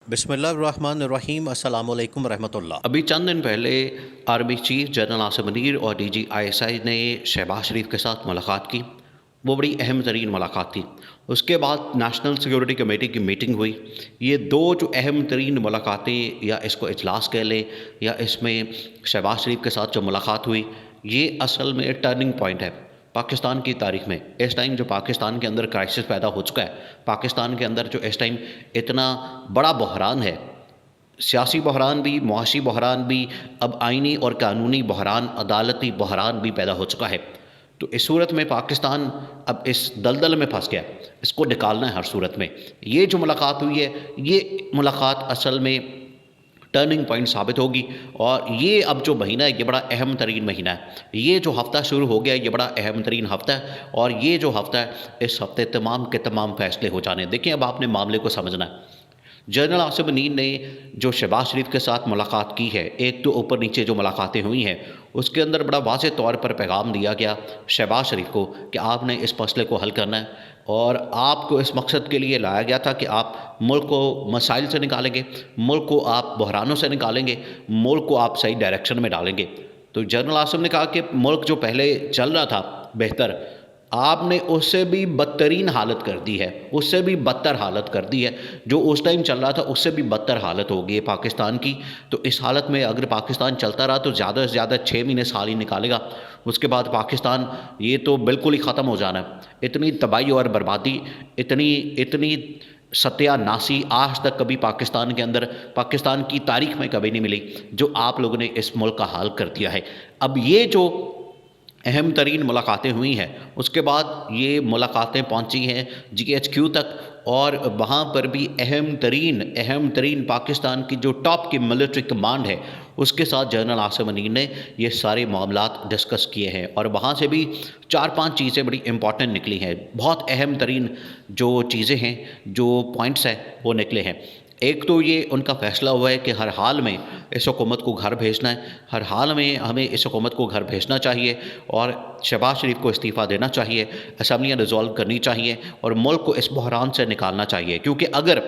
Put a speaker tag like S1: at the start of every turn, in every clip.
S1: बिस्मिल्लाहिर्रहमानिर्रहीम अस्सलामु अलैकुम रहमतुल्लाह।
S2: अभी चंद दिन पहले army chief general Asim Munir और डीजी आईएसआई ने शहबाज शरीफ के साथ मुलाकात की। वो बड़ी अहम तरीन मुलाकात थी। उसके बाद नेशनल सिक्योरिटी कमेटी की मीटिंग हुई। ये दो जो अहम तरीन मुलाकातें या इसको इजलास कह लें या इसमें शहबाज शरीफ के साथ जो मुलाकात हुई, ये असल में टर्निंग पॉइंट है पाकिस्तान की तारीख में। इस टाइम जो पाकिस्तान के अंदर क्राइसिस पैदा हो चुका है, पाकिस्तान के अंदर जो इस टाइम इतना बड़ा बहरान है, सियासी बहरान भी, मुआशी बहरान भी, अब आइनी और कानूनी बहरान, अदालती बहरान भी पैदा हो चुका है। तो इस सूरत में पाकिस्तान अब इस दलदल में फंस गया, इसको निकालना है हर सूरत में। ये जो मुलाकात हुई है, ये मुलाकात असल में टर्निंग पॉइंट साबित होगी। और ये अब जो महीना है, ये बड़ा अहम तरीन महीना है। ये जो हफ़्ता शुरू हो गया है, ये बड़ा अहम तरीन हफ़्ता है। और ये जो हफ़्ता है, इस हफ़्ते तमाम के तमाम फैसले हो जाने। देखिए, अब आपने मामले को समझना है। जनरल आसिम मुनीर ने जो शहबाज शरीफ के साथ मुलाकात की है, एक तो ऊपर नीचे जो मुलाकातें हुई हैं, उसके अंदर बड़ा वाज़ेह तौर पर पैगाम दिया गया शहबाज शरीफ को कि आपने इस मसले को हल करना है और आपको इस मकसद के लिए लाया गया था कि आप मुल्क को मसाइल से निकालेंगे, मुल्क को आप बहरानों से निकालेंगे, मुल्क को आप सही डायरेक्शन में डालेंगे। तो जनरल आसिम ने कहा कि मुल्क जो पहले चल रहा था बेहतर, आपने उससे भी बदतरीन हालत कर दी है, उससे भी बदतर हालत कर दी है। जो उस टाइम चल रहा था उससे भी बदतर हालत हो गई है पाकिस्तान की। तो इस हालत में अगर पाकिस्तान चलता रहा तो ज़्यादा से ज़्यादा 6 महीने साल ही निकालेगा। उसके बाद पाकिस्तान ये तो बिल्कुल ही ख़त्म हो जाना है। इतनी तबाही और बर्बादी, इतनी इतनी सत्यानाशी आज तक कभी पाकिस्तान के अंदर, पाकिस्तान की तारीख में कभी नहीं मिली, जो आप लोगों ने इस मुल्क का हाल कर दिया है। अब ये जो अहम तरीन मुलाकातें हुई हैं, उसके बाद ये मुलाकातें पहुंची हैं GHQ तक। और वहाँ पर भी अहम तरीन पाकिस्तान की जो टॉप की मिलिट्री कमांड है, उसके साथ जनरल आसिम मुनीर ने ये सारे मामलात डिस्कस किए हैं। और वहाँ से भी 4-5 चीज़ें बड़ी इंपॉर्टेंट निकली हैं। बहुत अहम तरीन जो चीज़ें हैं, जो पॉइंट्स हैं, वो निकले हैं। एक तो ये उनका फ़ैसला हुआ है कि हर हाल में इस हुकूमत को घर भेजना है, हर हाल में हमें इस हुकूमत को घर भेजना चाहिए और शहबाज शरीफ को इस्तीफ़ा देना चाहिए, असम्बलियाँ डिज़ोल्व करनी चाहिए और मुल्क को इस बहरान से निकालना चाहिए। क्योंकि अगर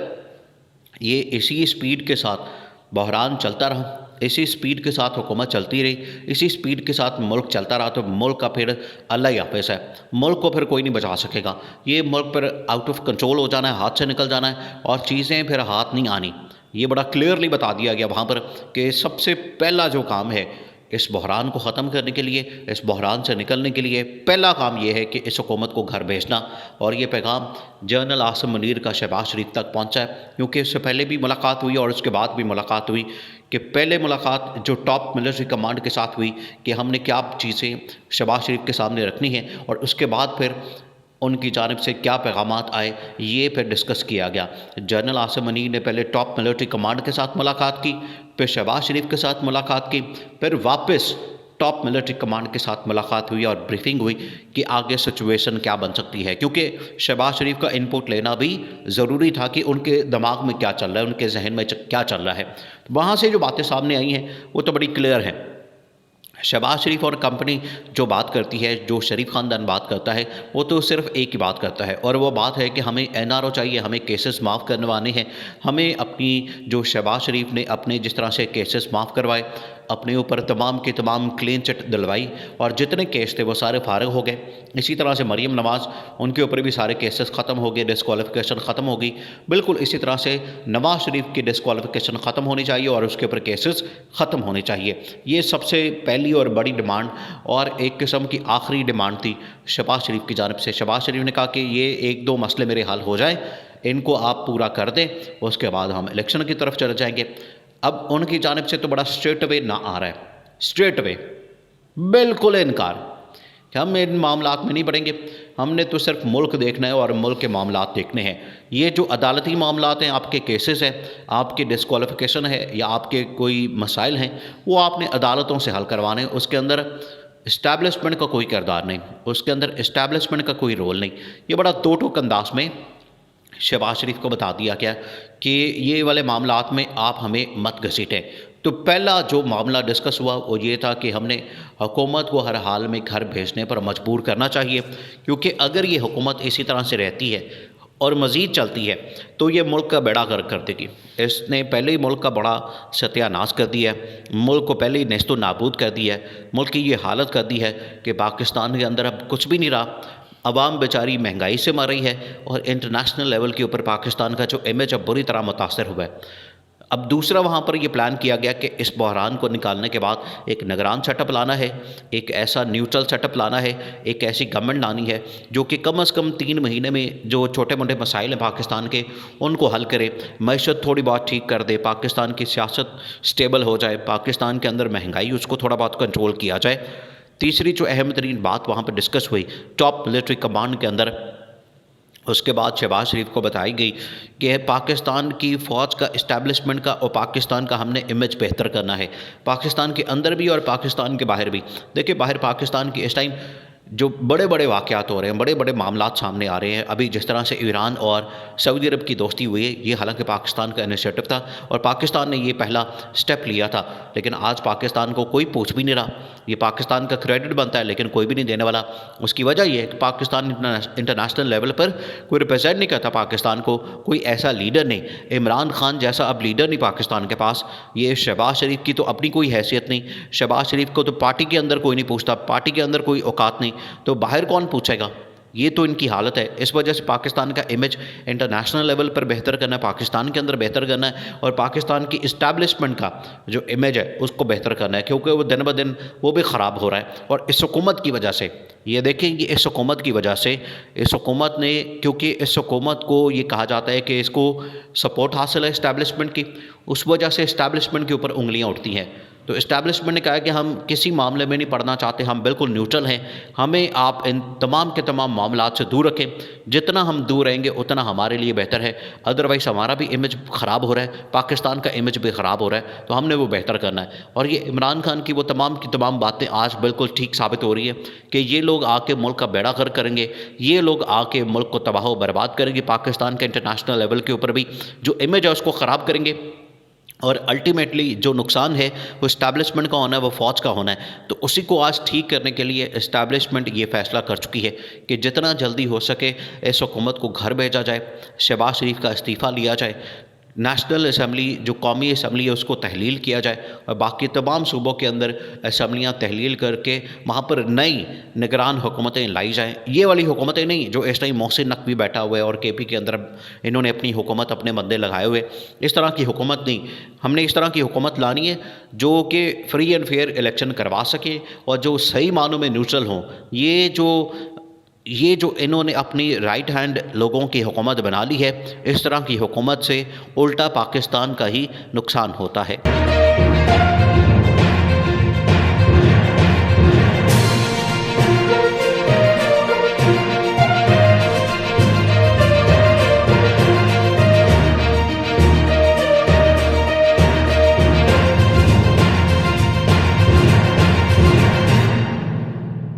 S2: ये इसी स्पीड के साथ बहरान चलता रहा, इसी स्पीड के साथ हुकूमत चलती रही, इसी स्पीड के साथ मुल्क चलता रहा, तो मुल्क का फिर अल्लाह ही हाफ़िज़ है। मुल्क को फिर कोई नहीं बचा सकेगा। ये मुल्क फिर आउट ऑफ कंट्रोल हो जाना है, हाथ से निकल जाना है और चीज़ें फिर हाथ नहीं आनी। ये बड़ा क्लियरली बता दिया गया वहाँ पर कि सबसे पहला जो काम है इस बहरान को ख़त्म करने के लिए, इस बहरान से निकलने के लिए, पहला काम ये है कि इस हुकूमत को घर भेजना। और ये पैगाम जनरल आसिम मुनीर का शहबाज शरीफ तक पहुंचा है। क्योंकि इससे पहले भी मुलाकात हुई और उसके बाद भी मुलाकात हुई कि पहले मुलाकात जो टॉप मिलिट्री कमांड के साथ हुई कि हमने क्या चीज़ें शहबाज शरीफ के सामने रखनी है, और उसके बाद फिर उनकी जानिब से क्या पैगामात आए, ये फिर डिस्कस किया गया। जनरल आसिम मुनीर ने पहले टॉप मिलिट्री कमांड के साथ मुलाकात की, फिर शहबाज शरीफ के साथ मुलाकात की, फिर वापस टॉप मिलिट्री कमांड के साथ मुलाकात हुई और ब्रीफिंग हुई कि आगे सिचुएशन क्या बन सकती है। क्योंकि शहबाज शरीफ का इनपुट लेना भी ज़रूरी था कि उनके दिमाग में क्या चल रहा है, उनके जहन में क्या चल रहा है। वहाँ से जो बातें सामने आई हैं वो तो बड़ी क्लियर हैं। शहबाज शरीफ और कंपनी जो बात करती है, जो शरीफ ख़ानदान बात करता है, वो तो सिर्फ एक ही बात करता है और वो बात है कि हमें NRO चाहिए, हमें केसेस माफ़ करवाने हैं। हमें अपनी जो शहबाज शरीफ ने अपने जिस तरह से केसेस माफ़ करवाए, अपने ऊपर तमाम के तमाम क्लीन चिट दिलवाई और जितने केस थे वो सारे फारग हो गए। इसी तरह से मरीम नवाज़, उनके ऊपर भी सारे केसेस ख़त्म हो गए, डिस्क्वालिफिकेशन ख़त्म हो गई। बिल्कुल इसी तरह से नवाज़ शरीफ की डिस्क्वालिफिकेशन ख़त्म होनी चाहिए और उसके ऊपर केसेस ख़त्म होने चाहिए। ये सबसे पहली और बड़ी डिमांड और एक किस्म की आखिरी डिमांड थी शहबाज शरीफ की जानिब से। शहबाज शरीफ ने कहा कि ये 1-2 मसले मेरे हल हो जाए, इनको आप पूरा कर दें, उसके बाद हम इलेक्शन की तरफ चले जाएंगे। अब उनकी जानिब से तो बड़ा स्ट्रेट अवे ना आ रहा है, स्ट्रेट अवे बिल्कुल इनकार कि हम इन मामलात में नहीं पड़ेंगे, हमने तो सिर्फ मुल्क देखना है और मुल्क के मामलात देखने हैं। ये जो अदालती मामलात हैं, आपके केसेस हैं, आपकी डिस्क्वालिफिकेशन है या आपके कोई मसाइल हैं, वो आपने अदालतों से हल करवाने। उसके अंदर इस्टेब्लिशमेंट का कोई किरदार नहीं, उसके अंदर इस्टेब्लिशमेंट का कोई रोल नहीं। ये बड़ा दो टोक अंदाज में शहबाज शरीफ को बता दिया गया कि ये वाले मामलात में आप हमें मत घसीटें। तो पहला जो मामला डिस्कस हुआ वो ये था कि हमने हुकूमत को हर हाल में घर भेजने पर मजबूर करना चाहिए। क्योंकि अगर ये हुकूमत इसी तरह से रहती है, और मज़ीद चलती है तो ये मुल्क का बेड़ा गर्क कर देगी। इसने पहले ही मुल्क का बड़ा सत्यानाश कर दिया है, मुल्क को पहले ही नेस्तो नाबूद कर दिया है, मुल्क की ये हालत कर दी है कि पाकिस्तान के अंदर अब कुछ भी नहीं रहा। अवाम बेचारी महंगाई से मर रही है और इंटरनेशनल लेवल के ऊपर पाकिस्तान का जो इमेज अब बुरी तरह मुतासर हुआ है। अब दूसरा वहाँ पर ये प्लान किया गया कि इस बहरान को निकालने के बाद एक निगरान सेटअप लाना है, एक ऐसा न्यूट्रल सेटअप लाना है, एक ऐसी गवर्नमेंट लानी है जो कि कम अज़ कम 3 महीने में जो छोटे मोटे मसाइल हैं पाकिस्तान के उनको हल करे, मईशत थोड़ी बहुत ठीक कर दे, पाकिस्तान की सियासत स्टेबल हो जाए, पाकिस्तान के अंदर महंगाई उसको थोड़ा बहुत कंट्रोल किया जाए। तीसरी जो अहम तरीन बात वहाँ पर डिस्कस हुई टॉप मिलिट्री कमांड के अंदर, उसके बाद शहबाज शरीफ को बताई गई कि पाकिस्तान की फ़ौज का इस्टेब्लिशमेंट का और पाकिस्तान का हमने इमेज बेहतर करना है, पाकिस्तान के अंदर भी और पाकिस्तान के बाहर भी। देखिए बाहर पाकिस्तान की इस टाइम जो बड़े बड़े वाक़यात हो रहे हैं, बड़े बड़े मामलात सामने आ रहे हैं। अभी जिस तरह से ईरान और सऊदी अरब की दोस्ती हुई है, ये हालांकि पाकिस्तान का इनिशिएटिव था और पाकिस्तान ने ये पहला स्टेप लिया था, लेकिन आज पाकिस्तान को कोई पूछ भी नहीं रहा। ये पाकिस्तान का क्रेडिट बनता है लेकिन कोई भी नहीं देने वाला। उसकी वजह यह है कि पाकिस्तान इंटरनेशनल लेवल पर कोई रिप्रेजेंट नहीं करता पाकिस्तान को, कोई ऐसा लीडर नहीं। इमरान खान जैसा अब लीडर नहीं पाकिस्तान के पास। ये शहबाज शरीफ की तो अपनी कोई हैसियत नहीं, शहबाज शरीफ को तो पार्टी के अंदर कोई नहीं पूछता, पार्टी के अंदर कोई औकात नहीं, तो बाहर कौन पूछेगा। ये तो इनकी हालत है। इस वजह से पाकिस्तान का इमेज इंटरनेशनल लेवल पर बेहतर करना है, पाकिस्तान के अंदर बेहतर करना है और पाकिस्तान की इस्टेब्लिशमेंट का जो इमेज है उसको बेहतर करना है, क्योंकि वो दिन ब दिन वो भी ख़राब हो रहा है। और इस हुकूमत की वजह से ये देखें कि इस हुकूमत की वजह से, इस हुकूमत ने, क्योंकि इस हुकूमत को ये कहा जाता है कि इसको सपोर्ट हासिल है इस्टेब्लिशमेंट की, उस वजह से इस्टेब्लिशमेंट के ऊपर उंगलियाँ उठती हैं। तो इस्टेब्लिशमेंट ने कहा है कि हम किसी मामले में नहीं पढ़ना चाहते, हम बिल्कुल न्यूट्रल हैं, हमें आप इन तमाम के तमाम मामलात से दूर रखें, जितना हम दूर रहेंगे उतना हमारे लिए बेहतर है। अदरवाइज़ हमारा भी इमेज ख़राब हो रहा है, पाकिस्तान का इमेज भी ख़राब हो रहा है, तो हमने वो बेहतर करना है। और ये इमरान खान की वो तमाम की तमाम बातें आज बिल्कुल ठीक साबित हो रही है कि ये लोग आके मुल्क का बेड़ा गर्क करेंगे, ये लोग आके मुल्क को तबाह व बर्बाद करेंगे, पाकिस्तान के इंटरनेशनल लेवल के ऊपर भी जो इमेज है उसको ख़राब करेंगे और अल्टीमेटली जो नुकसान है वो इस्टेब्लिशमेंट का होना है, वो फ़ौज का होना है। तो उसी को आज ठीक करने के लिए इस्टेब्लिशमेंट ये फ़ैसला कर चुकी है कि जितना जल्दी हो सके इस हुकूमत को घर भेजा जाए, शहबाज शरीफ का इस्तीफ़ा लिया जाए, नेशनल असम्बली जो कौमी असम्बली है उसको तहलील किया जाए और बाकी तमाम सूबों के अंदर असम्बलियाँ तहलील करके वहाँ पर नई निगरान हुकूमतें लाई जाएँ। ये वाली हुकूमतें नहीं जो इस टाइम मोहसिन नकवी बैठा हुआ है और KP के अंदर इन्होंने अपनी हुकूमत अपने बंदे लगाए हुए, इस तरह की हुकूमत नहीं। हमने इस तरह की हुकूमत लानी है जो कि फ्री एंड फेयर इलेक्शन करवा सके और जो सही मानों में न्यूट्रल हों। ये जो इन्होंने अपनी राइट हैंड लोगों की हुकूमत बना ली है, इस तरह की हुकूमत से उल्टा पाकिस्तान का ही नुकसान होता है।